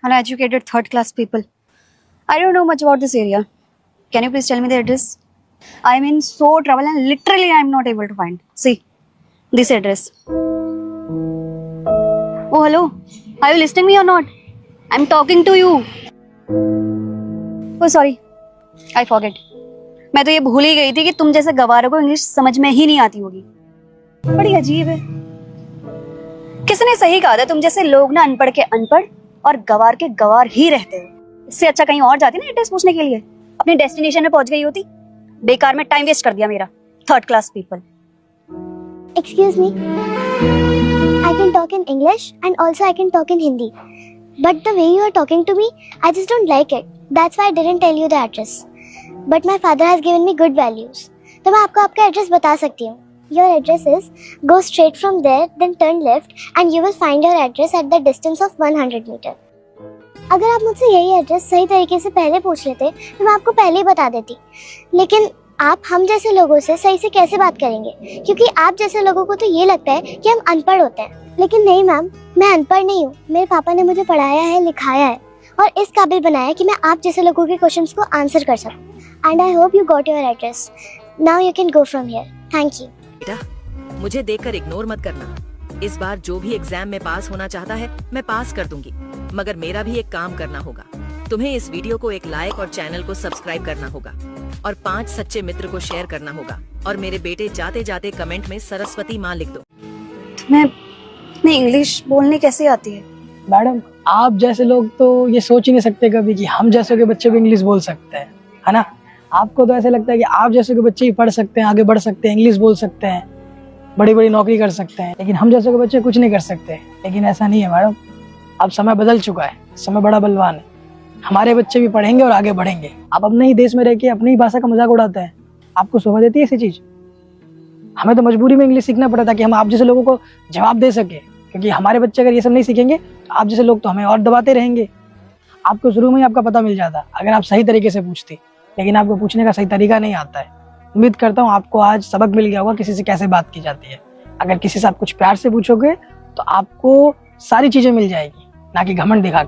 uneducated third class people. I don't know much about this area. Can you please tell me the address? I'm in so trouble and literally I'm not able to find. See, this address. Oh, hello. Are you listening me or not? I'm talking to you. Oh, sorry. I forget. मैं तो ये भूल ही गई थी कि तुम जैसे गवारों को इंग्लिश समझ में ही नहीं आती होगी। बड़ी अजीब है। किसने सही कहा था, तुम जैसे लोग ना अनपढ़ के अनपढ़ और गवार के गवार ही रहते हैं। इससे अच्छा कहीं और जाती ना एड्रेस पूछने के लिए, अपने डेस्टिनेशन में पहुंच गई होती। बेकार में टाइम वेस्ट कर दिया मेरा। Third class people. Excuse me. I can talk in English and also I can talk in Hindi. But the way you are talking to me, I just don't like it. That's why I didn't tell you the address. But my father has given me good values. तो मैं आपको आपका address बता सकती हूँ. Your address is go straight from there, then turn left, and you will find your address at the distance of 100 meter. अगर आप मुझसे यही एड्रेस सही तरीके से पहले पूछ लेते तो मैं आपको पहले ही बता देती, लेकिन आप हम जैसे लोगों से सही से कैसे बात करेंगे, क्योंकि आप जैसे लोगों को तो ये लगता है कि हम अनपढ़ होते हैं। लेकिन नहीं मैम, मैं अनपढ़ नहीं हूँ। मेरे पापा ने मुझे पढ़ाया है, लिखाया है और इस काबिल बनाया कि मैं आप जैसे लोगों के क्वेश्चंस को आंसर कर सकूँ। And I hope you got your address. Now you can go from here. Thank you. बेटा, मुझे देखकर इग्नोर मत करना। इस बार जो भी एग्जाम में पास होना चाहता है मैं पास कर दूंगी, मगर मेरा भी एक काम करना होगा। तुम्हें इस वीडियो को एक लाइक और चैनल को सब्सक्राइब करना होगा और 5 सच्चे मित्र को शेयर करना होगा। और मेरे बेटे जाते जाते कमेंट में सरस्वती माँ लिख दो। तुम्हें इंग्लिश बोलने कैसे आती है? मैडम, आप जैसे लोग तो ये सोच ही नहीं सकते कभी कि हम जैसे के बच्चे भी इंग्लिश बोल सकते हैं, है ना। आपको तो ऐसे लगता है कि आप जैसे के बच्चे ही पढ़ सकते हैं, आगे बढ़ सकते हैं, इंग्लिश बोल सकते हैं, बड़ी बड़ी नौकरी कर सकते हैं, लेकिन हम जैसे के बच्चे कुछ नहीं कर सकते। लेकिन ऐसा नहीं है मैडम, अब समय बदल चुका है, समय बड़ा बलवान है। हमारे बच्चे भी पढ़ेंगे और आगे बढ़ेंगे। आप अपने ही देश में रह के अपनी ही भाषा का मजाक उड़ाते हैं। आपको शोभा देती है ऐसी चीज? हमें तो मजबूरी में इंग्लिश सीखना पड़ा था कि हम आप जैसे लोगों को जवाब दे सके, क्योंकि हमारे बच्चे अगर ये सब नहीं सीखेंगे तो आप जैसे लोग तो हमें और दबाते रहेंगे। आपको शुरू में ही आपका पता मिल जाता अगर आप सही तरीके से पूछते, लेकिन आपको पूछने का सही तरीका नहीं आता है। उम्मीद करता हूँ आपको आज सबक मिल गया होगा किसी से कैसे बात की जाती है। अगर किसी से आप कुछ प्यार से पूछोगे तो आपको सारी चीजें मिल जाएगी, ना कि घमंड दिखा।